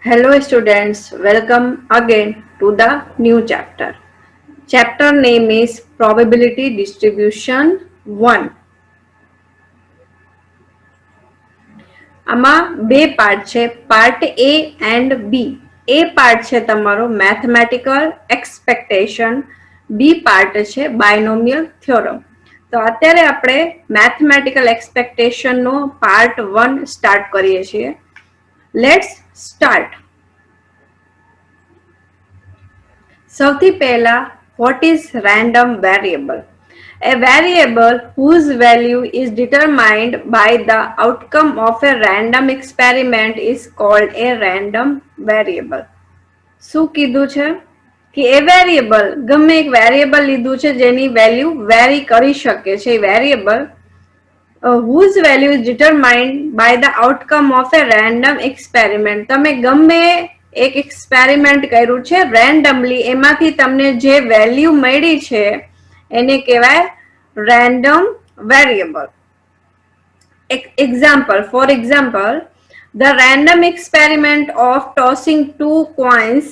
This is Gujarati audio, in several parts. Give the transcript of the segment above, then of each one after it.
Hello students, welcome again to the new chapter. Chapter name is Probability Distribution 1. આમાં બે પાર્ટ છે, part A and B. A part છે તમારો મેથમેટિકલ એક્સપેક્ટેશન, B પાર્ટ છે બાયનોમિયલ થિયોરમ. તો અત્યારે આપણે મેથમેટિકલ એક્સપેક્ટેશનનો પાર્ટ 1 સ્ટાર્ટ કરીએ છીએ. Let's start. સૌથી પહેલા, what is random variable? A variable whose value is determined by the outcome of a random experiment is called a random variable. શું કીધું છે કે એ વેરિયેબલ, ગમે એક વેરિયેબલ લીધું છે જેની વેલ્યુ વેરી કરી શકે છે. Variable whose value is determined by the outcome of a random experiment. તમે ગમે એક એક્સપેરિમેન્ટ કર્યું છે રેન્ડમલી, એમાંથી તમને જે વેલ્યુ મળી છે એને કહેવાય random variable. For example, the random experiment of tossing two coins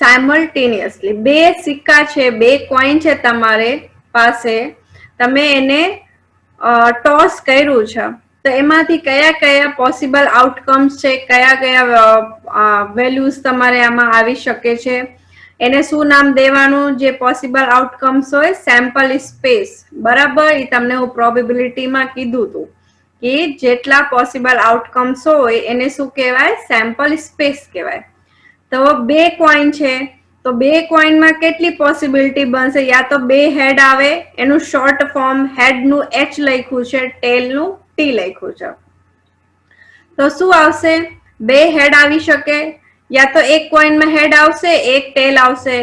simultaneously. બે સિક્કા છે, બે કોઈન છે તમારે પાસે, તમે એને ટોસ કર્યું છે, તો એમાંથી કયા કયા પોસિબલ આઉટકમ્સ છે, કયા કયા વેલ્યુઝ તમારે આમાં આવી શકે છે, એને શું નામ દેવાનું? જે પોસિબલ આઉટકમ્સ હોય, સેમ્પલ સ્પેસ. બરાબર, એ તમને હું પ્રોબેબિલિટીમાં કીધું હતું કે જેટલા પોસિબલ આઉટકમ્સ હોય એને શું કહેવાય? સેમ્પલ સ્પેસ કહેવાય. તો બે કોઈન છે, તો બે કોઈનમાં કેટલી પોસિબિલિટી બનશે? યા તો બે હેડ આવે, એનું શોર્ટ ફોર્મ હેડનું H લખ્યું છે, ટેલનું T લખ્યું છે. તો શું આવશે? બે હેડ આવી શકે, યા તો એક કોઈનમાં હેડ આવશે, એક ટેલ આવશે,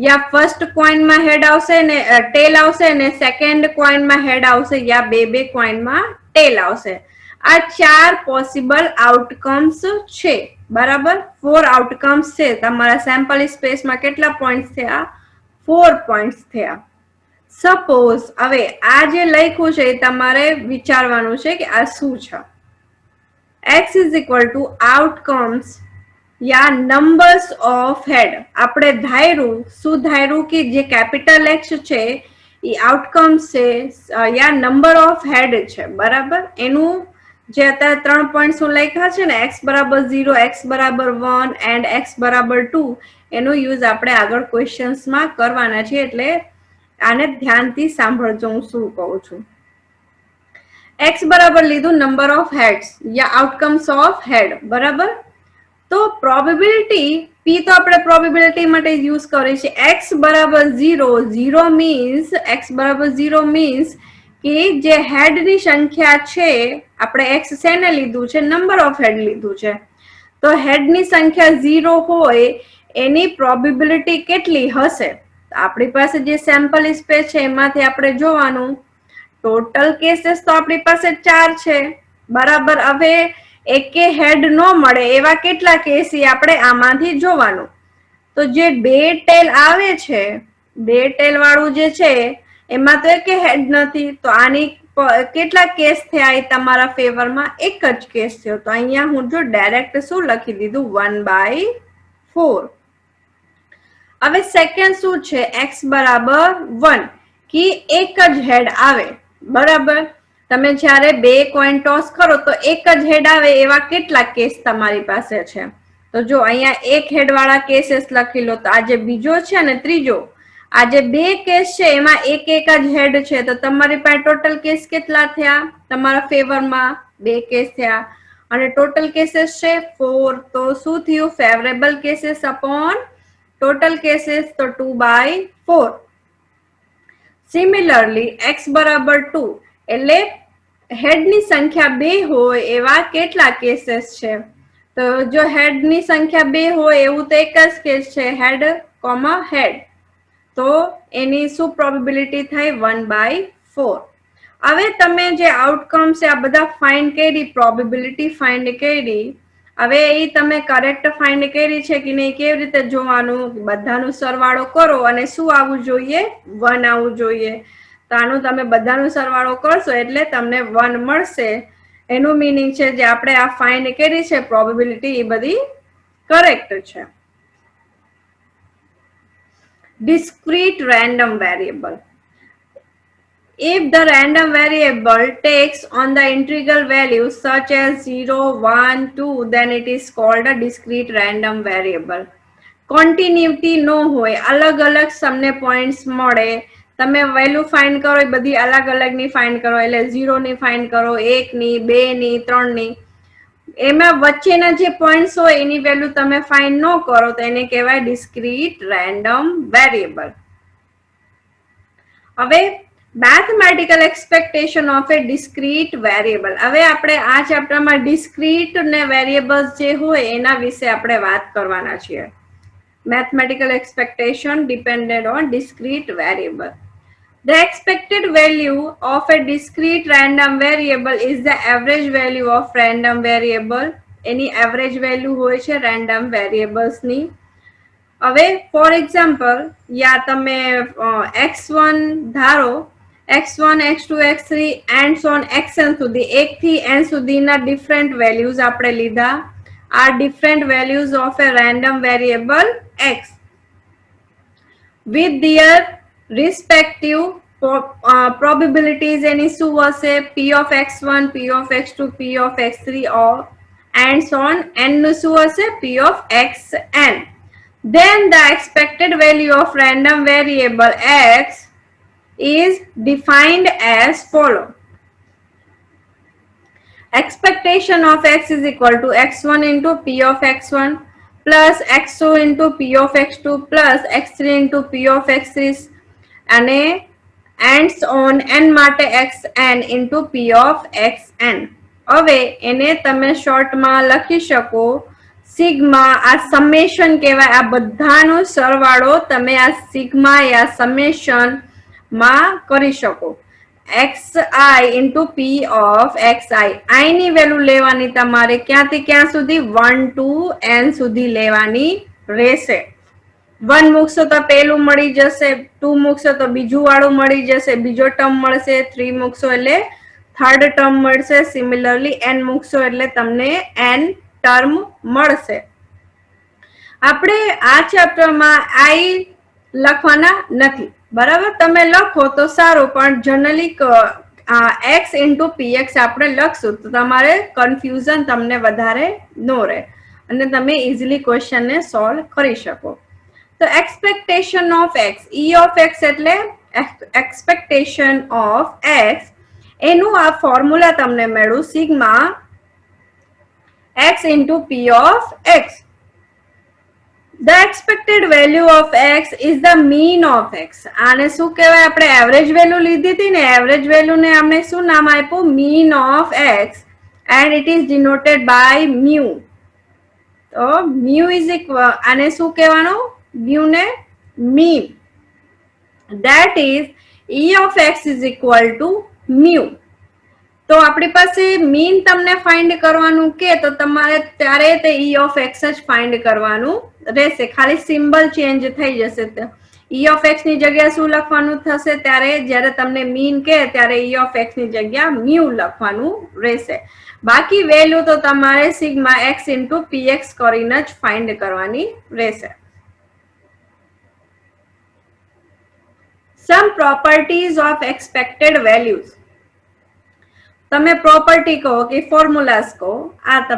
યા ફર્સ્ટ કોઈનમાં હેડ આવશે ને ટેલ આવશે ને સેકન્ડ કોઈનમાં હેડ આવશે, યા બે કોઈનમાં ટેલ આવશે. આ ચાર પોસિબલ આઉટકમ્સ છે. બરાબર, 4 આઉટકમ્સ છે. તમારા સેમ્પલ સ્પેસમાં કેટલા પોઈન્ટ્સ થયા? 4 પોઈન્ટ્સ થયા. સપોઝ હવે આ જે લખ્યું છે એ તમારે વિચારવાનું છે કે આ શું છે. x is equal to outcomes યા નંબર્સ ઓફ હેડ. આપણે ધાર્યું, શું ધાર્યું? કે જે કેપિટલ X છે એ આઉટકમ્સ છે યા નંબર ઓફ હેડ છે. બરાબર, એનું જે અત્યારે 3 પોઈન્ટ શું લખ્યા છે ને, x બરાબર 0, x બરાબર 1 એન્ડ x બરાબર 2, એનો યુઝ આપણે આગળ ક્વેશ્ચન્સમાં કરવાના છે. એટલે આને ધ્યાનથી સાંભળજો હું શું કહું છું. x બરાબર લીધું નંબર ઓફ હેડ્સ યા આઉટકમ્સ ઓફ હેડ. બરાબર, તો પ્રોબેબિલિટી p તો આપણે પ્રોબેબિલિટી માટે યુઝ કરીએ છીએ. x બરાબર 0 મીન્સ કે જે હેડની સંખ્યા છે, આપણે x શેને લીધું છે? નંબર ઓફ હેડ લીધું છે. તો હેડની સંખ્યા 0 હોય એની પ્રોબેબિલિટી કેટલી હશે? આપણી પાસે જે સેમ્પલ સ્પેસ છે એમાંથી આપણે જોવાનું. ટોટલ કેસીસ તો આપણી પાસે 4 છે. બરાબર, હવે એકે હેડ ન મળે એવા કેટલા કેસ આપણે આમાંથી જોવાનું. તો જે બે ટેલ આવે છે, બે ટેલ વાળું જે છે એમાં તો એકે હેડ નથી, તો આની કેટલા કેસ થયા? એ તમારા ફેવરમાં એક જ કેસ થયો. તો અહીંયા હું જો ડાયરેક્ટ શું લખી દીધું? 1/4. હવે સેકન્ડ શું છે? x બરાબર 1, કે એક જ હેડ આવે. બરાબર, તમે જ્યારે બે કોઈન ટોસ કરો તો એક જ હેડ આવે એવા કેટલા કેસ તમારી પાસે છે? તો જો અહીંયા એક હેડ વાળા કેસીસ લખી લો. તો આ જે બીજો છે ને ત્રીજો, આ જે બે કેસ છે એમાં એક જ હેડ છે. તો તમારી પાસે ટોટલ કેસ કેટલા થયા? તમારા ફેવરમાં બે કેસ થયા અને ટોટલ કેસીસ છે 4. તો શું થયું? Favourable cases upon total cases, તો 2/4. સિમિલરલી x બરાબર 2, એટલે હેડની સંખ્યા 2 હોય એવા કેટલા કેસીસ છે? તો જો હેડની સંખ્યા 2 હોય એવું તો એક જ કેસ છે, હેડ કોમા હેડ. તો એની શું પ્રોબેબિલિટી થાય? 1/4. હવે તમે જે આઉટકમ છે આ બધા ફાઇન્ડ કરી, પ્રોબેબિલિટી ફાઇન્ડ કરી. હવે એ તમે કરેક્ટ ફાઇન્ડ કરી છે કે નહીં, કેવી રીતે જોવાનું? બધાનું સરવાળો કરો અને શું આવવું જોઈએ? 1 આવવું જોઈએ. તો આનું તમે બધાનું સરવાળો કરશો એટલે તમને 1 મળશે. એનું મીનિંગ છે જે આપણે આ ફાઇન્ડ કરી છે પ્રોબેબિલિટી, એ બધી કરેક્ટ છે. Discrete random variable. If the random variable takes on the integral values such as 0, 1, 2, then it is called a discrete random variable. Continuity no હોય, અલગ અલગ તમને પોઈન્ટ્સ મળે, તમે વેલ્યુ ફાઇન્ડ કરો એ બધી અલગ અલગ ની ફાઇન્ડ કરો, એટલે 0 ની ફાઇન્ડ કરો, 1 ની, 2 ની, 3 ની, એમાં વચ્ચેના જે પોઈન્ટ્સ હોય એની વેલ્યુ તમે ફાઇન્ડ ન કરો તો એને કહેવાય ડિસ્ક્રીટ રેન્ડમ વેરિયેબલ. હવે mathematical expectation of a discrete variable. હવે આપણે આ ચેપ્ટરમાં ડિસ્ક્રીટ ને વેરિયેબલ્સ જે હોય એના વિશે આપણે વાત કરવાના છીએ. Mathematical expectation depended on discrete variable. The expected value of a discrete random variable is the average value of random variable. Any average value હોય છે random variables ની. હવે ફોર એક્ઝામ્પલ, યા તમે x1 ધારો, x1, x2, x3 and so on xn સુધી, 1 થી n સુધીના ડિફરન્ટ વેલ્યુઝ આપણે લીધા. are different values of a random variable x with their respective probabilities એની શું હશે? p of x1, p of x2, p of x3 or and so on, n નું શું હશે? p of xn. Then the expected value of random variable x is defined as follow. Expectation of x is equal to x1 into p of x1 plus x2 into p of x2 plus x3 into p of x3 અને and on n માટે xn into p of xn. હવે એને તમે શોર્ટમાં લખી શકો સિગ્મા. આ સમેશન કહેવાય, આ બધાનો સરવાળો તમે આ સિગ્મા યા સમેશન માં કરી શકો. xi into p of xi. i ની વેલ્યુ લેવાની તમારે ક્યાંથી ક્યાં સુધી? 1 to n સુધી લેવાની રહેશે. 1 મૂકશો તો પેલું મળી જશે, 2 મૂકશો તો બીજું વાળું મળી જશે, બીજો ટર્મ મળશે, 3 મૂકશો એટલે થર્ડ ટર્મ મળશે. સિમિલરલી n મૂકશો એટલે તમને n ટર્મ મળશે. આપણે આ ચેપ્ટરમાં i લખવાના નથી, બરાબર? તમે લખો તો સારું, પણ જનરલી x ઇન્ટુ px આપણે લખશું તો તમારે કન્ફ્યુઝન તમને વધારે ન રહે અને તમે ઇઝીલી ક્વેશ્ચનને સોલ્વ કરી શકો. તો expectation of x, e of x એટલે એક્સપેક્ટેશન ઓફ એક્સ, એનું આ ફોર્મ્યુલા તમને મળ્યું sigma x into p of x. The expected value of x is the mean of x. આને શું કહેવાય? આપણે એવરેજ વેલ્યુ લીધી હતી ને, એવરેજ વેલ્યુ ને આપણે શું નામ આપ્યું? mean of x and it is denoted by mu. તો mu is equal, આને શું કહેવાનું? mu ને mean. That is e of x is equal to mu. તો આપણી પાસે મીન તમને ફાઇન્ડ કરવાનું કે તો તમારે ત્યારે તે e of x જ ફાઇન્ડ કરવાનું રહેશે. ખાલી સિમ્બલ ચેન્જ થઈ જશે. e of x ની જગ્યા શું લખવાનું થશે? ત્યારે જ્યારે તમને મીન કે ત્યારે e of x ની જગ્યા mu લખવાનું રહેશે. બાકી વેલ્યુ તો તમારે સિગ્મા x ઇન્ટુ px કરીને જ ફાઇન્ડ કરવાની રહેશે. Some properties of expected values. તમે પ્રોપર્ટી કહો કે ફોર્મ્યુલાસ કહો. આ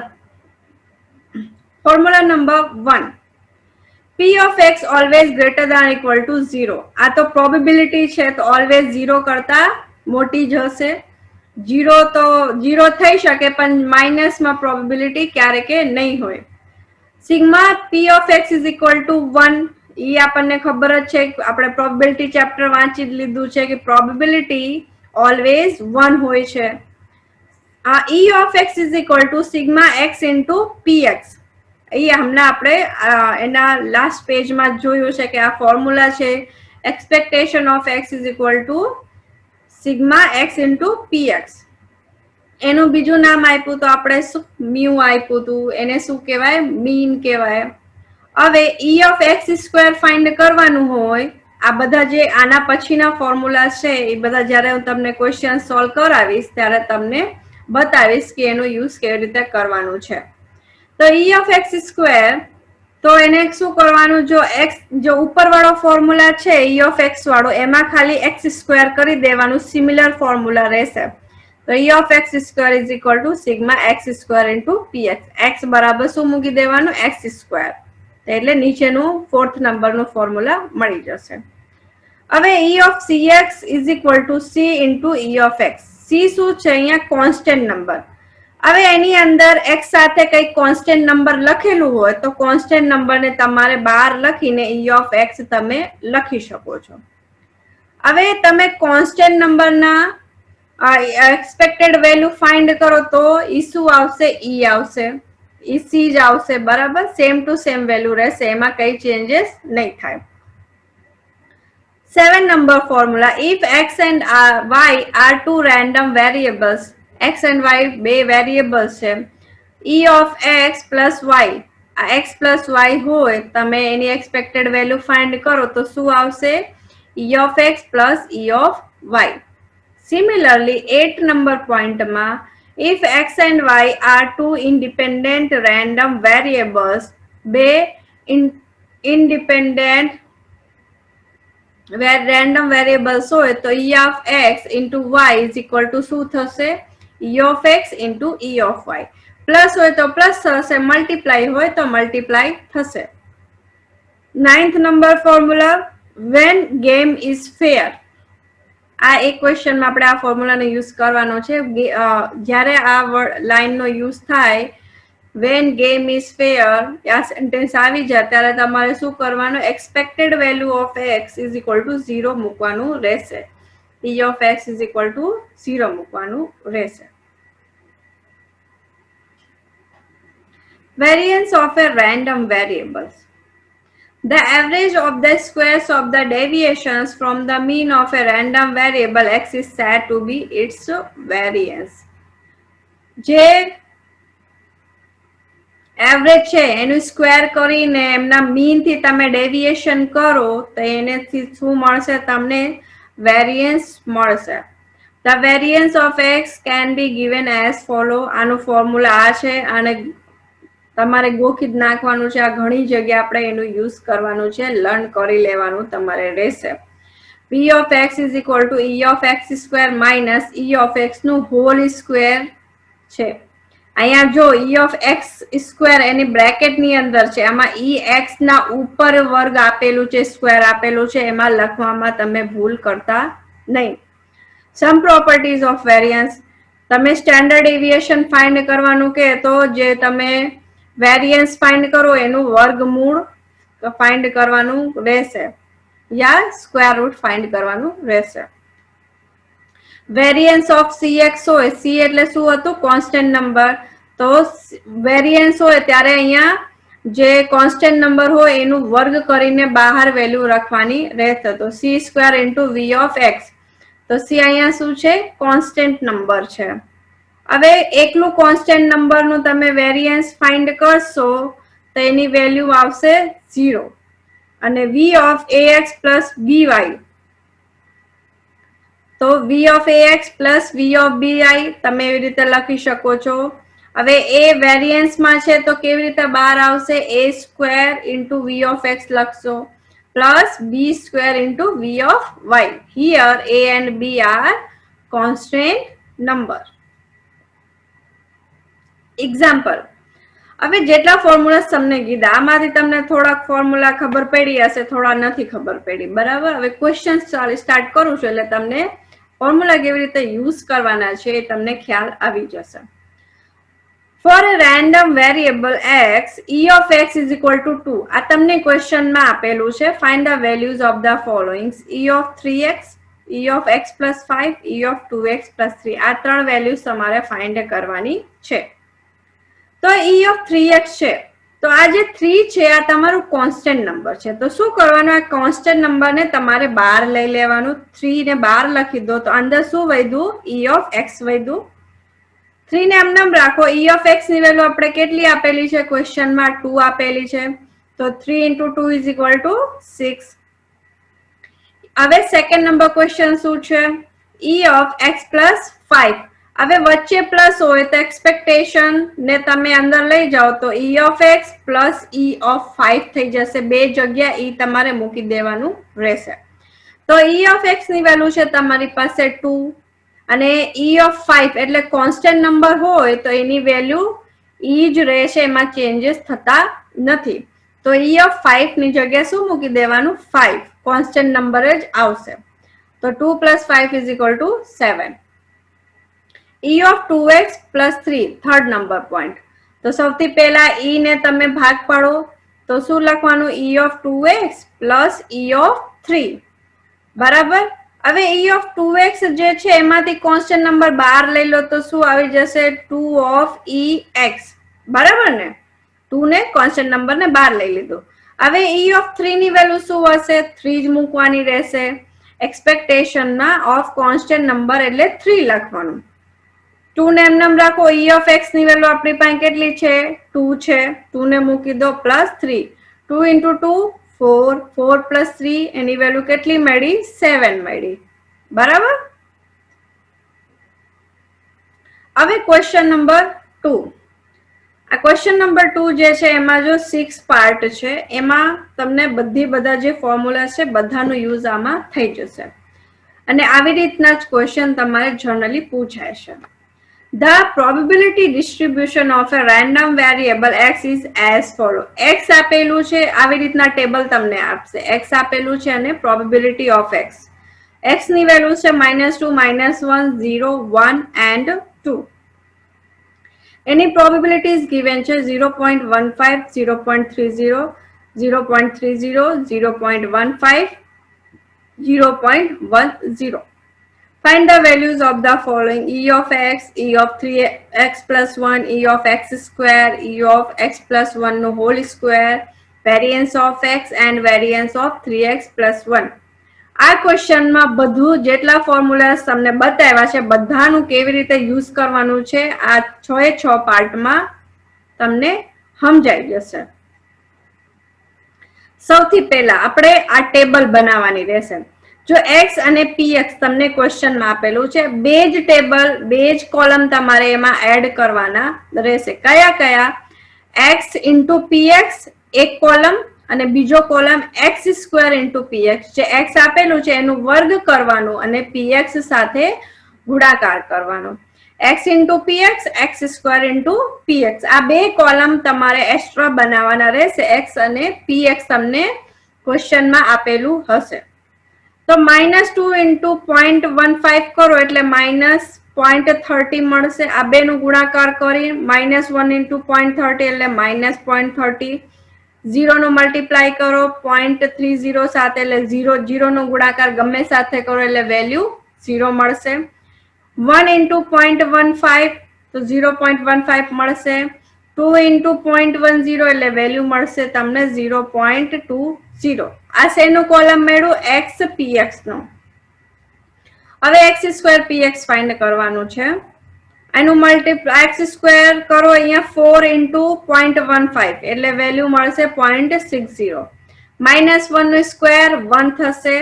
formula number 1, p of x always greater than or equal to 0. આ તો પ્રોબેબિલિટી છે તો ઓલવેઝ 0 કરતા મોટી જ હશે. 0 તો 0 થઈ શકે પણ માઇનસમાં પ્રોબેબિલિટી ક્યારેક નહીં હોય. Sigma p of x is equal to 1. એ આપણને ખબર જ છે, આપણે પ્રોબેબિલિટી ચેપ્ટર વાંચી જ લીધું છે કે પ્રોબેબિલિટી ઓલવેઝ 1 હોય છે. e of x is equal to sigma x into px. એ હમણાં આપણે એના લાસ્ટ પેજમાં જોયું છે કે આ ફોર્મ્યુલા છે. Expectation of x is equal to sigma x into px. એનું બીજું નામ આપ્યું તો આપણે શું? મ્યુ આપ્યું હતું, એને શું કહેવાય? મીન કહેવાય. હવે e of x square find કરવાનું હોય, આ બધા જે આના પછીના ફોર્મ્યુલા છે એ બધા જ્યારે હું તમને ક્વેશ્ચન સોલ્વ કરાવીશ ત્યારે તમને બતાવીશ કે એનો યુઝ કેવી રીતે કરવાનું છે. તો e of x સ્ક્વેર તો એને શું કરવાનું, જો x જો ઉપરવાળો ફોર્મ્યુલા છે e ઓફ x વાળો, એમાં ખાલી x સ્ક્વેર કરી દેવાનું, સિમિલર ફોર્મ્યુલા રહેશે. તો e of x square is equal to sigma x square into px. x બરાબર શું મૂકી દેવાનું, x સ્ક્વેર. એટલે નીચેનું 4th નંબરનું ફોર્મ્યુલા મળી જશે. હવે e of cx is equal two c into e of x. c શું છે અહીંયા, કોન્સ્ટન્ટ નંબર. હવે એની અંદર x સાથે કઈ કોન્સ્ટન્ટ નંબર લખેલું હોય તો કોન્સ્ટન્ટ નંબરને તમારે બહાર લખીને e ઓફ x તમે લખી શકો છો. હવે તમે કોન્સ્ટન્ટ નંબરના એક્સપેક્ટેડ વેલ્યુ ફાઇન્ડ કરો તો ઈ શું આવશે, ઈ આવશે, ઈ સી જ આવશે. બરાબર, સેમ ટુ સેમ વેલ્યુ રહેશે, એમાં કઈ ચેન્જીસ નહીં થાય. 7 number formula, if x and y are two random variables, x and y બે variables છે, e of x plus y, આ x plus y હોય, તમે એની expected value find કરો તો શું આવશે, e of x plus e of y. Similarly 8 number point માં, if x and y are two independent random variables, બે independent રેન્ડમ વેરિયેબલ્સ હોય તો e of x into y is equal to શું થશે, e of x into e of y. Plus હોય તો પ્લસ થશે, મલ્ટીપ્લાય હોય તો મલ્ટીપ્લાય થશે. 9th number formula, when game is fair. આ એક ક્વેશ્ચનમાં આપણે આ ફોર્મ્યુલાનો યુઝ કરવાનો છે. જ્યારે આ લાઈનનો યુઝ થાય, when game is fair, આ સેન્ટેન્સ આવી જાય ત્યારે તમારે શું કરવાનું, expected value of x is equal two 0 મૂકવાનું રહેશે. e of x is equal two 0 મૂકવાનું રહેશે. Variance of a random variables. The average of the squares of the deviations from the mean of a random variable x is said to be its variance. જે એવરેજ છે એનું સ્ક્વેર કરીને એમના મીન થી તમે ડેવિએશન કરો તો એનેથી શું મળશે, તમને વેરિયન્સ મળશે. The variance of x can be given as follow. આનું ફોર્મ્યુલા આ છે, અને તમારે ગોખી જ નાખવાનું છે. આ ઘણી જગ્યાએ આપણે એનું યુઝ કરવાનું છે, લર્ન કરી લેવાનું તમારે રહેશે. p of x is equal to e of x square minus e of x નું હોલ સ્ક્વેર છે. અહીંયા જો e of x square any bracket ની અંદર છે, આમાં e x ના ઉપર વર્ગ આપેલું છે, સ્ક્વેર આપેલું છે, એમાં લખવામાં તમે ભૂલ કરતા નહીં. સમ પ્રોપર્ટીઝ ઓફ વેરિયન્સ, તમે સ્ટેન્ડર્ડ ડેવિએશન ફાઇન્ડ કરવાનું કે તો જે તમે વેરિયન્સ ફાઇન્ડ કરો એનું વર્ગમૂળ ફાઇન્ડ કરવાનું રહેશે, યા સ્ક્વેર રૂટ ફાઇન્ડ કરવાનું રહેશે. વેરિયન્સ ઓફ cx હોય, c એટલે શું હતું, કોન્સ્ટન્ટ નંબર. તો વેરિયન્સ હોય ત્યારે અહીંયા જે કોન્સ્ટન્ટ નંબર હોય એનું વર્ગ કરીને બહાર વેલ્યુ રાખવાની રહેશે. તો c square into v of x. તો c અહીંયા શું છે, કોન્સ્ટન્ટ નંબર છે. હવે એકલું કોન્સ્ટન્ટ નંબરનું તમે વેરિયન્સ ફાઇન્ડ કરશો તો એની વેલ્યુ આવશે 0. અને v of ax plus by, તો v of ax plus v of by તમે એવી રીતે લખી શકો છો. હવે એ વેરિયન્સ માં છે તો કેવી રીતે બહાર આવશે, a square into v of x લખશો plus b square into v of y. Here a and b are constant number. Example, હવે જેટલા ફોર્મ્યુલા તમને કીધા આમાંથી તમને થોડાક ફોર્મ્યુલા ખબર પડી હશે, થોડા નથી ખબર પડી. બરાબર, હવે ક્વેશ્ચન સ્ટાર્ટ કરું છું એટલે તમને ફોર્મ્યુલા કેવી રીતે યુઝ કરવાના છે એ તમને ખ્યાલ આવી જશે. For a random variable x, e of x is equal to 2. આ તમને ક્વેશ્ચનમાં આપેલું છે. Find the values of the following: e of 3x, e of x plus 5, e of 2x plus 3. આ ત્રણ વેલ્યુઝ તમારે ફાઇન્ડ કરવાની છે. તો e of 3x છે, તો આ જે 3 છે આ તમારું કોન્સ્ટન્ટ નંબર છે. તો શું કરવાનું, આ કોન્સ્ટન્ટ નંબરને તમારે બહાર લઈ લેવાનું. 3 ને બહાર લખી દો તો અંદર શું વધ્યું, e of x વધ્યું. 3 ને એમ નામ રાખો. e of x ની વેલ્યુ આપણે કેટલી આપેલી છે, ક્વેશ્ચનમાં 2 આપેલી છે. તો 3 into 2 is equal to 6. હવે સેકન્ડ નંબર ક્વેશ્ચન શું છે, e of x plus 5. હવે વચ્ચે પ્લસ હોય તો એક્સપેક્ટેશન ને તમે અંદર લઈ જાઓ તો e of x plus e of 5 થઈ જશે. બે જગ્યા e તમારે મૂકી દેવાનું રહેશે. તો e of x ની વેલ્યુ છે તમારી પાસે 2 અને e of 5 એટલે કોન્સ્ટન્ટ નંબર હોય તો એની વેલ્યુ e જ રહેશે, એમાં ચેન્જીસ થતા નથી. તો e of 5 ની જગ્યાએ શું મૂકી દેવાનું? 5. કોન્સ્ટન્ટ નંબર જ આવશે. તો 2 plus 5 is equal to 7. e of 2x plus 3 third number point. તો સૌથી પહેલા e ને તમે ભાગ પાડો તો શું લખવાનું? e of 2x plus e of 3 બરાબર. હવે e of 2x જે છે એમાંથી કોન્સ્ટન્ટ નંબર બહાર લઈ લો તો શું આવી જશે? 2 of ex બરાબર ને. 2 ને કોન્સ્ટન્ટ નંબર ને બહાર લઈ લીધું. હવે e of 3 ની વેલ્યુ શું હશે? 3 જ મૂકવાની રહેશે. એક્સપેક્ટેશન ના ઓફ કોન્સ્ટન્ટ નંબર એટલે 3 લખવાનું. 2 ને એમ રાખો. e of x ની વેલ્યુ આપણી પાસે કેટલી છે? 2 છે. 2 ને મૂકી દો પ્લસ 3. 2 into 2 4. 4 plus 3 એની વેલ્યુ કેટલી મળી? 7 મળી. બરાબર. હવે ક્વેશ્ચન નંબર 2. આ ક્વેશ્ચન નંબર 2 જે છે એમાં જો 6 પાર્ટ છે, એમાં તમને બધા જે ફોર્મ્યુલા છે બધાનો યુઝ આમાં થઈ જશે અને આવી રીતના જ ક્વેશ્ચન તમારે જનરલી પૂછાય છે. The probability distribution of a random variable x is as follow. x આપેલું છે, આવી રીતના ટેબલ તમને આપશે. x આપેલું છે અને probability of x. x ની વેલ્યુ છે -2, -1, 0, 1 and 2. Any probability is given છે 0.15, 0.30, 0.30, 0.15, 0.10. Find the values of the following: e of x, e of 3x plus 1, e of x square, e of x plus 1 no whole square, variance of x and variance of 3x plus 1. આ ક્વેશ્ચનમાં બધું જેટલા ફોર્મ્યુલાસ તમને બતાવ્યા છે બધાનું કેવી રીતે યુઝ કરવાનું છે આ 6 પાર્ટમાં તમને સમજાઈ જશે. સૌથી પહેલા આપણે આ ટેબલ બનાવવાની રહેશે. જો x અને px તમને ક્વેશ્ચનમાં આપેલું છે, બે જ ટેબલ, બે જ કોલમ તમારે એમાં એડ કરવાના રહેશે. કયા કયા? x into px એક કોલમ અને બીજો column x square into px. જે x આપેલું છે એનું વર્ગ કરવાનું અને px સાથે ગુણાકાર કરવાનો. x into px, x square into px. આ બે કોલમ તમારે એક્સ્ટ્રા બનાવવાના રહેશે. x અને px તમને ક્વેશ્ચનમાં આપેલું હશે. તો -2 into 0.15 કરો એટલે -0.30 મળશે. આ બેનું ગુણાકાર કરી -1 into 0.30 એટલે -0.30. 0 નો મલ્ટીપ્લાય કરો 0.30 સાથે એટલે 0 નો ગુણાકાર ગમે સાથે કરો એટલે વેલ્યુ 0 મળશે. 1 into 0.15 તો 0.15 મળશે. 2 into 0.10 એટલે વેલ્યુ મળશે તમને 0.20. આ શેનું કોલમ મેળવું? x px નો. હવે x સ્ક્વેર px ફાઇન્ડ કરવાનું છે. એનું મલ્ટીપ્લાય x સ્ક્વેર કરો અહીંયા 4 into 0.15 એટલે વેલ્યુ મળશે 0.60. -1 નો સ્ક્વેર 1 થશે.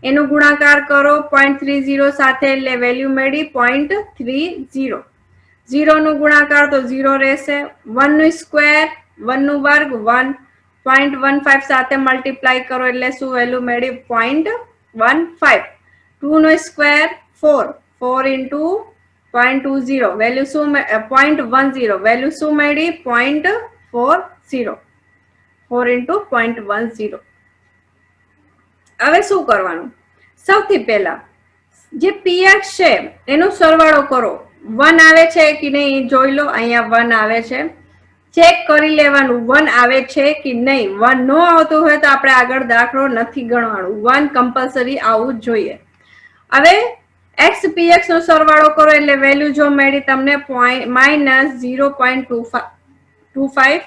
એનું ગુણાકાર કરો 0.30 સાથે એટલે વેલ્યુ મળી 0.30. 0 નું ગુણાકાર તો 0 રહેશે. 1 નું સ્ક્વેર 1 નું વર્ગ 1. 0.15 સાથે મલ્ટીપ્લાય કરો એટલે શું વેલ્યુ મળી? 0.15. 2 નો સ્ક્વેર 4. 4 into 0.20 વેલ્યુ શું? 0.10 વેલ્યુ શું મળી? 0.40. 4 into 0.10. હવે શું કરવાનું? સૌથી પહેલા જે px છે એનો સરવાળો કરો. 1 આવે છે કે નહીં જોઈ લો. અહીંયા 1 આવે છે. ચેક કરી લેવાનું 1 આવે છે કે નહીં. 1 ન આવતું હોય તો આપણે આગળ દાખલો નથી ગણવાનું. 1 કમ્પલસરી આવવું જ જોઈએ. હવે x px નો સરવાળો કરો એટલે વેલ્યુ જો મળી તમને -0.25.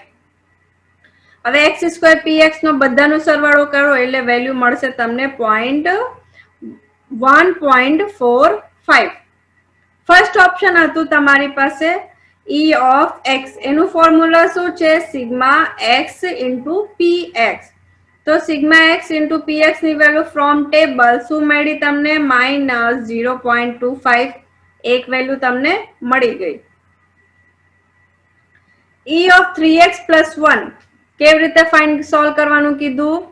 હવે x સ્ક્વેર px નો બધાનો સરવાળો કરો એટલે વેલ્યુ મળશે તમને 1.45. ફર્સ્ટ ઓપ્શન હતું તમારી પાસે e of x. એનું ફોર્મ્યુલા શું છે? Sigma x into px. તો સિગ્મા x into px ની વેલ્યુ ફ્રોમ ટેબલ શું મળી તમને? -0.25. एक वेल्यू तमने मળી गई। e of 3x plus 1 કેવી રીતે ફાઇન્ડ સોલ્વ કરવાનું કીધું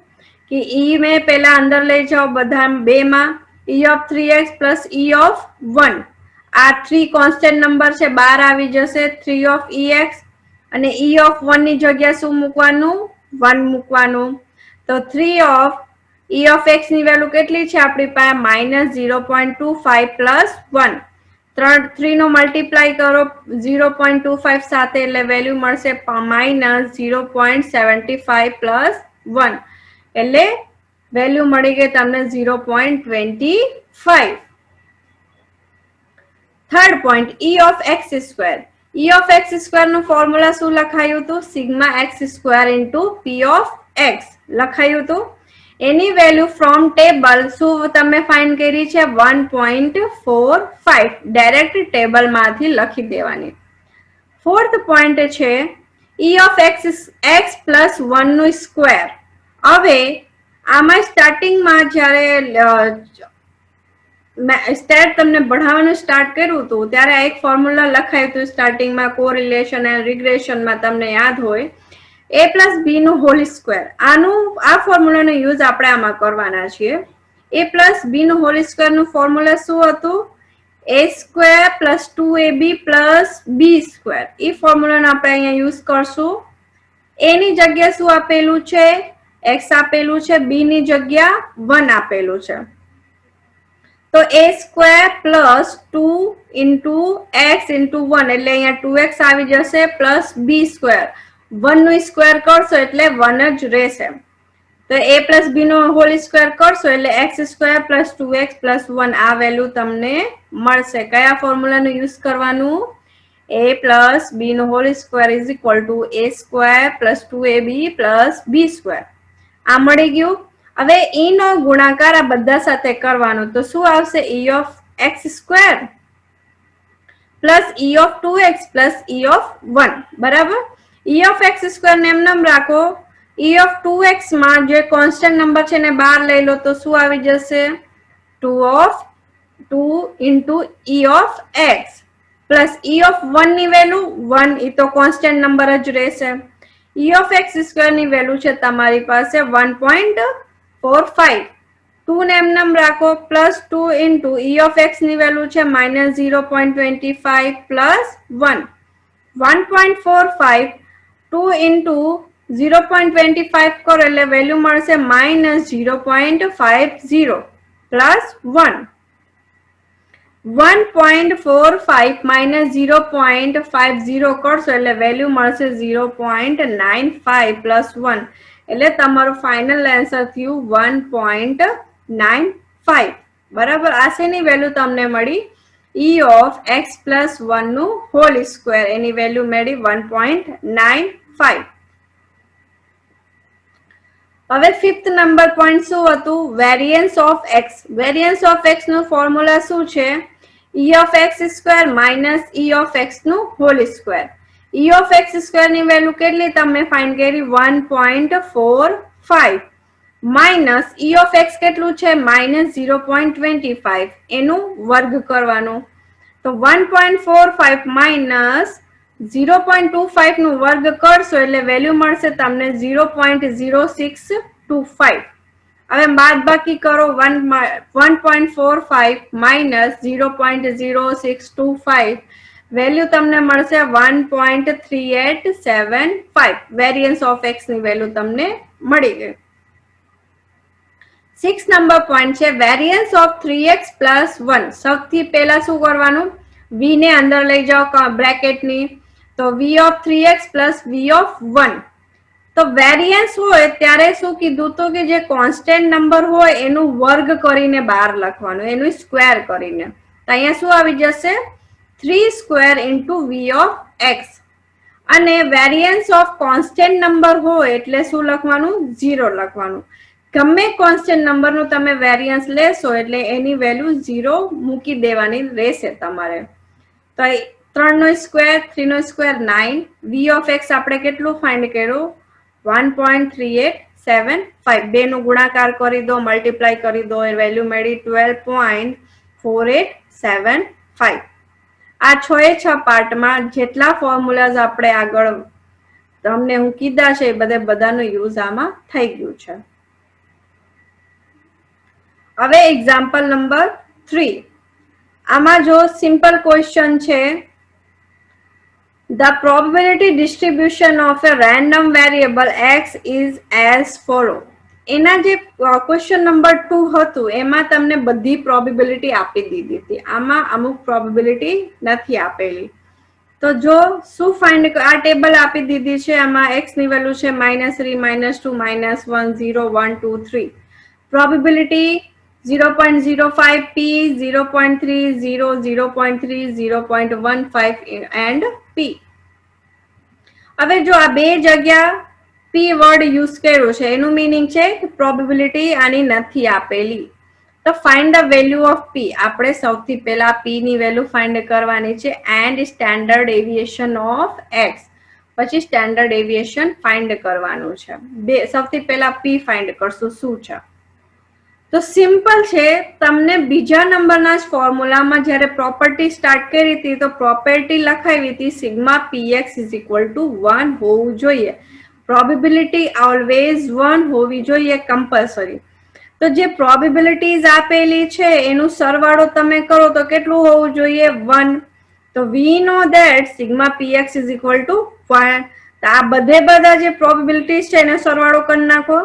કે e મેં પહેલા અંદર લઈ જાઓ બધા બે માં e of 3x plus e of 1 આ 3 કોન્સ્ટન્ટ નંબર છે બહાર આવી જશે 3 of ex અને e of 1 ની જગ્યા શું મૂકવાનું 1 મૂકવાનું તો 3 of e of x ની વેલ્યુ કેટલી છે આપણી પાસે -0.25 plus 1 3 નો મલ્ટીપ્લાય કરો 0.25 સાથે એટલે વેલ્યુ મળશે -0.75 plus 1 એટલે વેલ્યુ મળી ગઈ તમને 0.25। Third point e of x square e of x square નું ફોર્મ્યુલા શું લખાયું હતું sigma x square into p of x લખાયું હતું એની વેલ્યુ ફ્રોમ ટેબલ શું તમે ફાઇન્ડ કરી છે 1.45 ડાયરેક્ટ ટેબલ માંથી લખી દેવાની। ફોર્થ પોઈન્ટ છે e of x plus 1 નું સ્ક્વેર હવે આમાં સ્ટાર્ટિંગ માં જ્યારે સ્ટેટ તમને ભણાવવાનું સ્ટાર્ટ કર્યું હતું ત્યારે એક ફોર્મ્યુલા લખાયું હતું સ્ટાર્ટિંગ માં કોરિલેશન એન્ડ રિગ્રેશન માં તમને યાદ હોય a plus b નું હોલ સ્ક્વેર આનું આ ફોર્મ્યુલાનો યુઝ આપણે આમાં કરવાના છીએ a plus b નું હોલ સ્ક્વેર નું ફોર્મ્યુલા શું હતું a square plus 2ab plus b square એ ફોર્મ્યુલાનો આપણે અહીંયા યુઝ કરશું a ની જગ્યા શું આપેલું છે x આપેલું છે b ની જગ્યા 1 આપેલું છે तो a square plus 2 into x into 1 એટલે અહીંયા 2x આવી જશે પ્લસ b સ્ક્વેર 1 નું સ્ક્વેર કરશો એટલે 1 જ રહેશે તો a પ્લસ b નો હોલ સ્ક્વેર કરશો એટલે x square plus 2x plus 1 આ વેલ્યુ તમને મળશે કયા ફોર્મ્યુલાનો યુઝ કરવાનું a પ્લસ b નો whole square is equal to a square plus 2ab plus b square આ મળી ગયું। હવે e નો ગુણાકાર આ બધા સાથે કરવાનો તો શું આવશે e of x square plus e of 2x plus e of 1 બરાબર e of x સ્ક્વેર ને એમ નામ રાખો e of 2x માં જે કોન્સ્ટન્ટ નંબર છે ને બહાર લઈ લો તો શું આવી જશે 2 of 2 into e of x plus e of 1 ની વેલ્યુ 1 એ તો કોન્સ્ટન્ટ નંબર જ રહેશે e of x સ્ક્વેર ની વેલ્યુ છે તમારી પાસે 1.45 2 ને એમ નામ રાખો plus 2 into e of x ની વેલ્યુ છે -0.25 પ્લસ 1 1.45 2 into 0.25 કરો એટલે વેલ્યુ મળશે -0.50 પ્લસ 1 1.45 minus 0.50 કરશો એટલે વેલ્યુ મળશે 0.95 plus 1 એટલે તમારું ફાઇનલ આન્સર થયું 1.95 બરાબર આ શેની વેલ્યુ તમને મળી e of x plus 1 નું હોલ સ્ક્વેર એની વેલ્યુ મળી 1.95। હવે ફિફ્થ નંબર પોઈન્ટ શું હતું variance of x variance of x નું ફોર્મ્યુલા શું છે e of x square minus e of x નું whole square e of x square ની વેલ્યુ કેટલી તમે ફાઇન્ડ કરી 1.45 માઇનસ e of x કેટલું છે -0.25 એનું વર્ગ કરવાનું તો 1.45 માઇનસ 0.25 નું વર્ગ કરશો એટલે વેલ્યુ મળશે તમને 0.0625 હવે બાદબાકી કરો 1.45 માઇનસ 0.0625 વેલ્યુ તમને મળશે 1.3875 વેરિયન્સ ઓફ x ની વેલ્યુ તમને મળી ગઈ। 6 નંબર પોઈન્ટ છે વેરિયન્સ ઓફ 3x પ્લસ 1 સૌથી પહેલા શું કરવાનું v ને અંદર લઈ જાઓ બ્રેકેટ ની તો v of 3x plus v of 1 તો વેરિયન્સ હોય ત્યારે શું કીધું તો કે જે કોન્સ્ટન્ટ નંબર હોય એનું વર્ગ કરીને બહાર લખવાનું એનું સ્ક્વેર કરીને તો અહીંયા શું આવી જશે 3 square into v of x અને વેરિયન્સ ઓફ કોન્સ્ટન્ટ નંબર હોય એટલે શું લખવાનું 0 લખવાનું ગમે કોન્સ્ટન્ટ નંબર નું તમે વેરિયન્સ લેશો એટલે એની વેલ્યુ 0 મૂકી દેવાની રહેશે તમારે તો 3 નો સ્ક્વેર 3 નો સ્ક્વેર 9 v of x આપણે કેટલું ફાઇન્ડ કર્યું 1.3875 બે નું ગુણાકાર કરી દો મલ્ટીપ્લાય કરી દો એ વેલ્યુ મળી 12.4875 આ 6 પાર્ટમાં જેટલા ફોર્મ્યુલાઝ આપણે આગળ તમને હું કીધા છે એ બધાનો યુઝ આમાં થઈ ગયું છે. હવે એક્ઝામ્પલ નંબર 3. આમાં જો સિમ્પલ ક્વેશ્ચન છે, the probability distribution of a random variable x is as follow. એના જે ક્વેશ્ચન નંબર 2 હતું એમાં તમને બધી પ્રોબેબિલિટી આપી દીધી હતી, આમાં અમુક પ્રોબેબિલિટી નથી આપેલી. તો જો શું ફાઇન્ડ, આ ટેબલ આપી દીધી છે, આમાં x ની વેલ્યુ છે -3, -2, -1, 0, 1, 2, 3. Probability 0.05 p, 0.30, 0.3, 0.15 and p. હવે જો આ બે જગ્યા p વર્ડ યુઝ કર્યો છે એનું મીનિંગ છે કે પ્રોબેબિલિટી આની નથી આપેલી. તો find the value of p. આપણે સૌથી પહેલા p ની વેલ્યુ ફાઇન્ડ કરવાની છે and standard deviation of x, પછી સ્ટેન્ડર્ડ ડેવિએશન ફાઇન્ડ કરવાનું છે. સૌથી પહેલા p ફાઇન્ડ કરશું શું છે. તો સિમ્પલ છે, તમને બીજા નંબરના જ ફોર્મ્યુલામાં જ્યારે પ્રોપર્ટી સ્ટાર્ટ કરી હતી તો પ્રોપર્ટી લખાવી હતી sigma px is equal to 1 હોવું જોઈએ. પ્રોબેબિલિટી ઓલવેઝ 1 હોવી જોઈએ કમ્પલસરી. તો જે પ્રોબેબિલિટીઝ આપેલી છે એનું સરવાળો તમે કરો તો કેટલું હોવું જોઈએ? 1. તો we know that sigma px is equal to 1. તો આ બધા જે પ્રોબેબિલિટીઝ છે એનો સરવાળો કરી નાખો.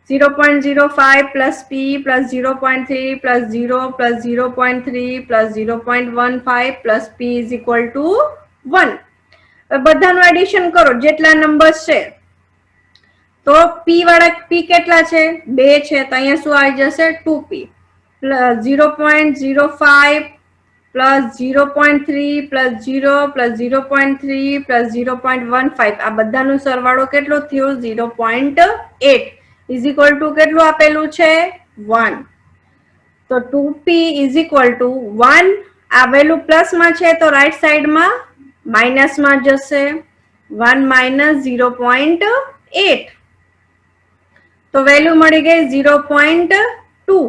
0.05 plus p plus 0.3 plus 0 plus 0.3 plus 0.15 plus p is equal to 1. બધાનું એડિશન કરો જેટલા નંબર્સ છે. તો p વાળા p કેટલા છે? 2 છે, તો અહીંયા શું આવી જશે? 2p plus 0.05 plus 0.3 plus 0 plus 0.3 plus 0.15. આ બધાનું સરવાળો કેટલો થયો? 0.8 ઇઝ ઇક્વલ ટુ કેટલું આપેલું છે? 1. તો 2p ઇઝ ઇક્વલ ટુ 1. આ વેલ્યુ પ્લસમાં છે તો રાઈટ સાઈડમાં માઇનસમાં જશે. 1 માઇનસ 0.8. તો વેલ્યુ મળી ગઈ 0.2.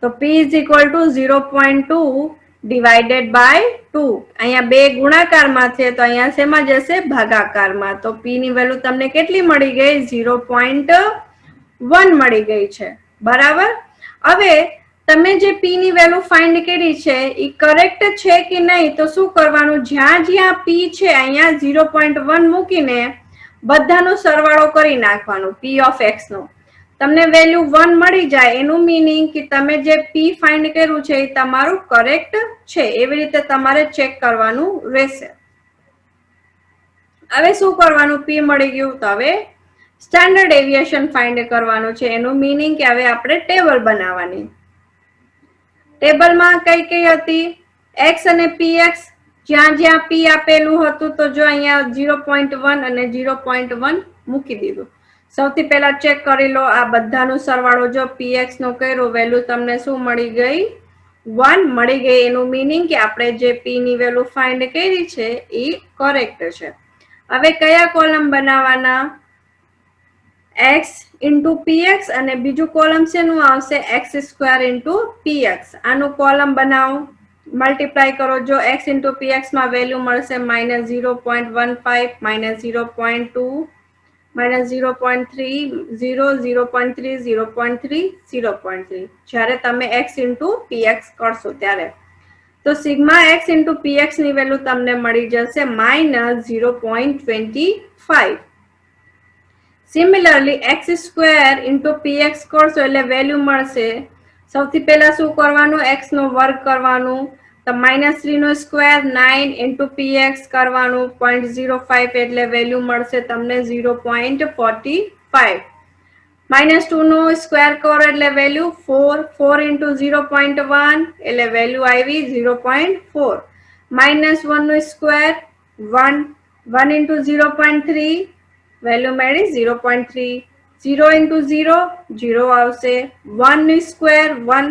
તો p is equal to 0.2 divided by 2. અહીંયા બે ગુણાકારમાં છે તો અહીંયા શેમાં જશે? ભાગાકારમાં. તો p ની વેલ્યુ તમને કેટલી મળી ગઈ? 0.1 મળી ગઈ છે. બરાબર. હવે તમે જે p ની વેલ્યુ ફાઇન્ડ કરી છે એ કરેક્ટ છે કે નહીં તો શું કરવાનું? જ્યાં જ્યાં p છે અહીંયા 0.1 મૂકીને બધાનો સરવાળો કરી નાખવાનો p ઓફ x નો. તમને વેલ્યુ 1 મળી જાય એનું મીનિંગ કે તમે જે p ફાઇન્ડ કર્યું છે એ તમારું કરેક્ટ છે. એવી રીતે તમારે ચેક કરવાનું રહેશે. હવે શું કરવાનું? p મળી ગયું તો હવે સ્ટેન્ડર્ડ ડેવિએશન ફાઇન્ડ કરવાનું છે. એનું મીનિંગ કે હવે આપણે ટેબલ બનાવવાની. ટેબલમાં કઈ કઈ હતી? x અને px. જ્યાં જ્યાં p આપેલું હતું તો જો અહીંયા 0.1 અને 0.1 મૂકી દીધું. સૌથી પહેલા ચેક કરી લો આ બધાનો સરવાળો. જો px નો કર્યો વેલ્યુ તમને શું મળી ગઈ? 1 મળી ગઈ. એનું મીનિંગ કે આપણે જે p ની વેલ્યુ ફાઇન્ડ કરી છે એ કરેક્ટ છે. હવે કયા કોલમ બનાવવાના? x into px અને બીજું કોલમ શેનું આવશે? x² into px. આનું કોલમ બનાવો, મલ્ટીપ્લાય કરો. જો x into px માં વેલ્યુ મળશે -0.15 -0.2 -0.3 0 0.3 0.3 0.3 જ્યારે તમે x into px કરશો ત્યારે. તો સિગ્મા x into px ની વેલ્યુ તમને મળી જશે -0.25. સિમિલરલી x² into px કરશો એટલે વેલ્યુ મળશે. સૌથી પહેલા શું કરવાનું? x નો વર્ગ કરવાનું. તો -3 નો સ્ક્વેર 9 into px કરવાનું. 0.05 એટલે વેલ્યુ મળશે તમને 0.45. -2 નો સ્ક્વેર કરો એટલે વેલ્યુ 4. 4 into 0.1 એટલે વેલ્યુ આવી 0.4. -1 નો સ્ક્વેર 1. 1 into 0.3 વેલ્યુ મળી 0.3. 0 into 0 0 આવશે. 1 નો સ્ક્વેર 1.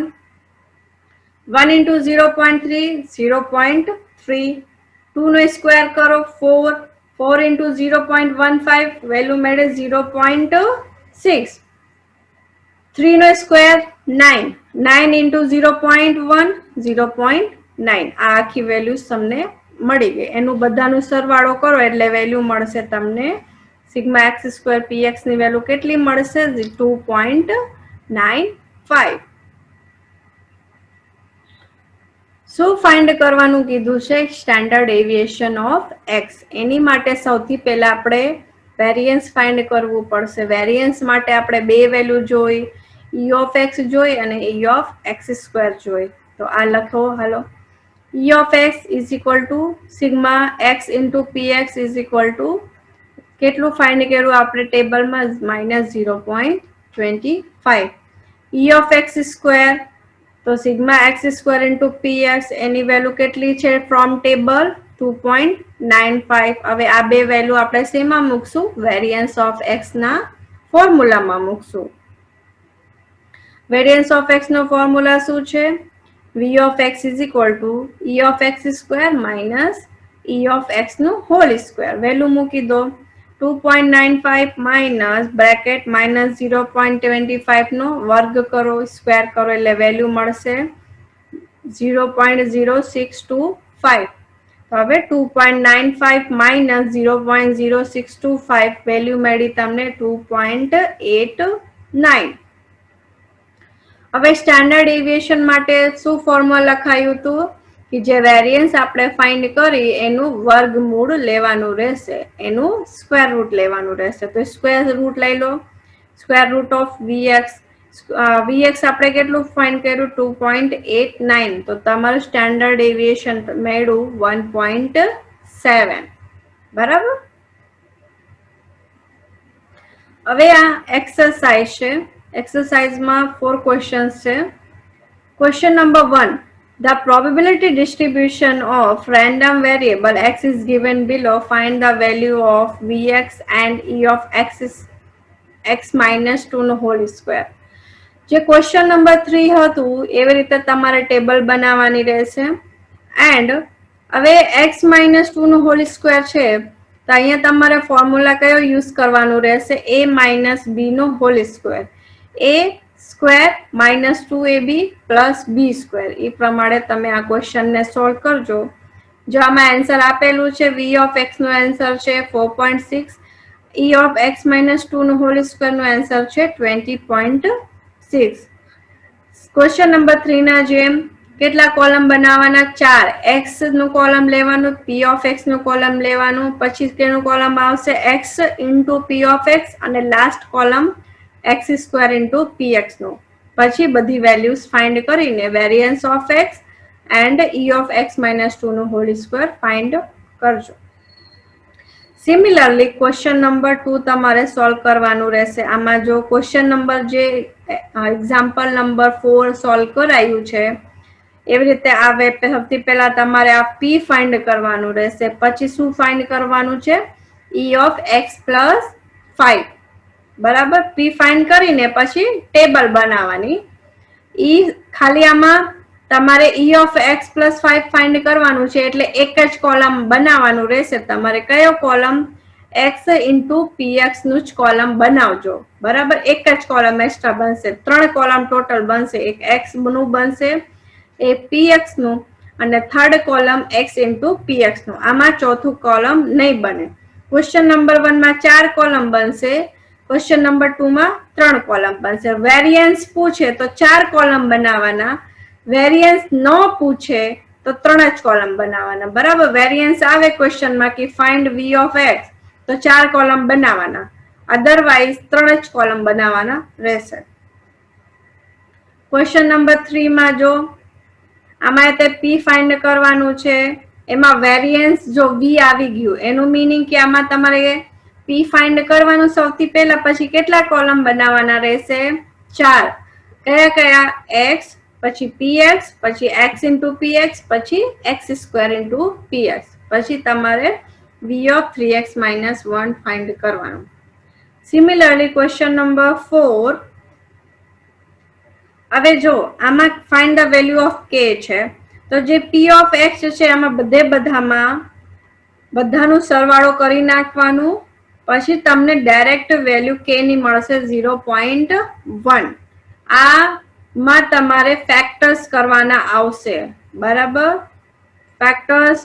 1 into 0.3 0.3. 2 નો સ્ક્વેર કરો 4. 4 into 0.15 વેલ્યુ મળે 0.6. 3 નો સ્ક્વેર 9. 9 into 0.1 0.9. આ આખી વેલ્યુઝ તમને મળી ગઈ. એનું બધાનું સરવાળો કરો એટલે વેલ્યુ મળશે તમને સિગ્મા એક્સ સ્ક્વેર પીએક્સ ની વેલ્યુ કેટલી મળશે? 2.95. શું ફાઇન્ડ કરવાનું કીધું છે? Standard deviation of x. એની માટે સૌથી પહેલા આપણે વેરિયન્સ ફાઇન્ડ કરવું પડશે. વેરિયન્સ માટે આપણે બે વેલ્યુ જોઈ, ઈ ઓફ એક્સ જોઈ અને ઈ ઓફ એક્સ સ્ક્વેર જોઈ. તો આ લખો હાલો. E of x is equal to sigma x into px is equal to કેટલું ફાઇન્ડ કર્યું આપણે ટેબલમાં? -0.25. E of x સ્ક્વેર તો sigma x square into px એની વેલ્યુ કેટલી છે ફ્રોમ ટેબલ? 2.95. હવે આ બે વેલ્યુ આપણે શેમાં મૂકશું? વેરિયન્સ ઓફ એક્સ ના ફોર્મ્યુલામાં મૂકશું. વેરિયન્સ ઓફ એક્સ નો ફોર્મ્યુલા શું છે? V of x is equal to E of x square minus E of x નો whole square. વેલ્યુ મૂકી દો. 2.95 minus bracket minus 0.25 નો વર્ગ કરો, સ્ક્વેર કરો એટલે વેલ્યુ મળશે 0.0625. હવે 2.95 minus 0.0625 વેલ્યુ મળી તમને 2.89. હવે સ્ટાન્ડર્ડ ડેવિએશન માટે શું ફોર્મ્યુલા લખાયું હતું કે જે વેરિયન્સ આપણે ફાઇન્ડ કરી એનું વર્ગમૂળ લેવાનું રહેશે, એનું સ્ક્વેર રૂટ લેવાનું રહેશે. તો સ્ક્વેર રૂટ લઈ લો. Square root of vx. Vx આપણે કેટલું ફાઇન્ડ કર્યું? 2.89. તો તમારું સ્ટાન્ડર્ડ ડેવિએશન મળ્યું 1.7. બરાબર. હવે આ એક્સરસાઇઝ છે. એક્સરસાઇઝમાં 4 ક્વેશ્ચન્સ છે. Question number 1. The probability distribution of random variable x is given below. Find the value of vx and e of x is x minus 2 નો whole square. જે ક્વેશ્ચન નંબર 3 હતું એવી રીતે તમારે ટેબલ બનાવવાની રહેશે. એન્ડ હવે x minus 2 નો whole square છે તો અહીંયા તમારે ફોર્મ્યુલા કયો યુઝ કરવાનું રહેશે? a minus b નો whole square. a square minus 2ab plus b square. એ પ્રમાણે તમે આ ક્વેશ્ચનને સોલ્વ કરજો. જો આમાં આન્સર આપેલું છે v ઓફ x નો આન્સર છે 4.6, e ઓફ x minus 2 નો હોલ સ્ક્વેર નો આન્સર છે 20.6. ક્વેશ્ચન નંબર 3 ના જેમ કેટલા કોલમ બનાવવાના? 4. x નું કોલમ લેવાનું, p ઓફ x નું કોલમ લેવાનું, પછી તેનું કોલમ આવશે x into p of x અને last column x square into px નો. પછી બધી વેલ્યુઝ ફાઇન્ડ કરીને variance of x and e of x minus 2 નો હોલ સ્ક્વેર ફાઇન્ડ કરજો. સિમિલરલી ક્વેશ્ચન નંબર 2 તમારે સોલ્વ કરવાનું રહેશે. આમાં જો ક્વેશ્ચન નંબર જે એક્ઝામ્પલ નંબર 4 સોલ્વ કરાયું છે એવી રીતે આવે. સૌથી પહેલા તમારે આ p ફાઇન્ડ કરવાનું રહેશે. પછી શું ફાઇન્ડ કરવાનું છે? e of x plus 5. બરાબર. p ફાઇન્ડ કરીને પછી ટેબલ બનાવવાની. ઈ ખાલી આમાં તમારે e of x plus 5 find કરવાનું છે એટલે એક જ કોલમ બનાવવાનું રહેશે તમારે. કયો કોલમ? x ઇન્ટુ px નું જ કોલમ બનાવજો. બરાબર. એક જ કોલમ એક્સ્ટ્રા બનશે. 3 કોલમ ટોટલ બનશે. એક x નું બનશે, એ px નું, અને third column x into px નું. આમાં ચોથું કોલમ નહીં બને. ક્વેશ્ચન નંબર 1 માં 4 કોલમ બનશે. ક્વેશ્ચન નંબર 2 માં 3 કોલમ બનશે. વેરિયન્સ પૂછે તો 4 કોલમ બનાવવાના. વેરિયન્સ ન પૂછે તો 3 જ કોલમ બનાવવાના. બરાબર. વેરિયન્સ આવે ક્વેશ્ચનમાં કે ફાઇન્ડ v ઓફ x તો 4 કોલમ બનાવવાના, અધરવાઇઝ 3 જ કોલમ બનાવવાના રહેશે. ક્વેશ્ચન નંબર 3 માં જો આમાં તે p ફાઇન્ડ કરવાનું છે. એમાં વેરિયન્સ જો v આવી ગયું એનું મીનિંગ કે આમાં તમારે p ફાઇન્ડ કરવાનું સૌથી પહેલા. પછી કેટલા કોલમ બનાવવાના રહેશે? 4. કયા કયા? x, પછી px, પછી x ઇન્ટુ px, પછી x સ્ક્વેર ઇન્ટુ px, પછી તમારે v of 3x minus 1 find કરવાનું. Similarly question number 4. હવે જો આમાં find the value of k છે તો જે p ઓફ x છે આમાં બધાનું સરવાળો કરી નાખવાનું. પછી તમને ડાયરેક્ટ વેલ્યુ k ની મળશે 0.1. આમાં તમારે ફેક્ટર્સ કરવાના આવશે. બરાબર. ફેક્ટર્સ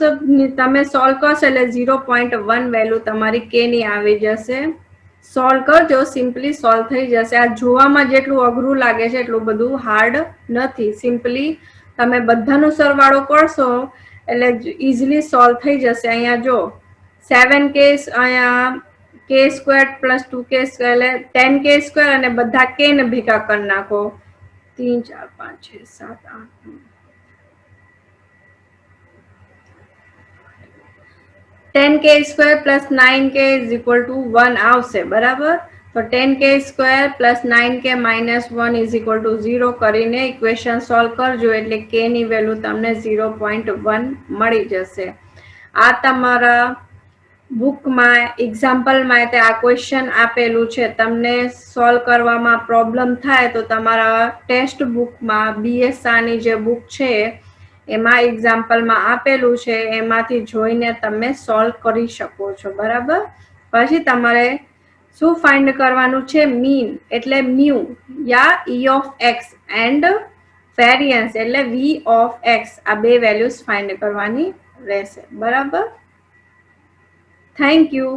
તમે સોલ્વ કરશો એટલે 0.1 વેલ્યુ તમારી કે ની આવી જશે. સોલ્વ કરજો, સિમ્પલી સોલ્વ થઈ જશે. આ જોવામાં જેટલું અઘરું લાગે છે એટલું બધું હાર્ડ નથી. સિમ્પલી તમે બધાનો સરવાળો કરશો એટલે ઇઝીલી સોલ્વ થઈ જશે. અહીંયા જો 7k, અહીંયા k square plus 2k square એટલે 10k સ્ક્વેર અને બધા k ને ભેગા કરી નાખો. 3 4 5 6 7 8 10k square plus 9k is equal to 1 આવશે, બરાબર. તો 10k square plus 9k minus 1 is equal two 0 કરીને ઇક્વેશન સોલ્વ કરજો એટલે k ની વેલ્યુ તમને 0.1 મળી જશે. આ તમારા બુકમાં એક્ઝામ્પલમાં આ ક્વેશ્ચન આપેલું છે. તમને સોલ્વ કરવામાં પ્રોબ્લેમ થાય તો તમારા ટેક્સ્ટ બુકમાં BSRની જે બુક છે એમાં એક્ઝામ્પલમાં આપેલું છે, એમાંથી જોઈને તમે સોલ્વ કરી શકો છો, બરાબર. પછી તમારે શું ફાઇન્ડ કરવાનું છે? મીન એટલે mu yeah E of x and variance એટલે V ઓફ એક્સ. આ બે વેલ્યુઝ ફાઇન્ડ કરવાની રહેશે, બરાબર. Thank you.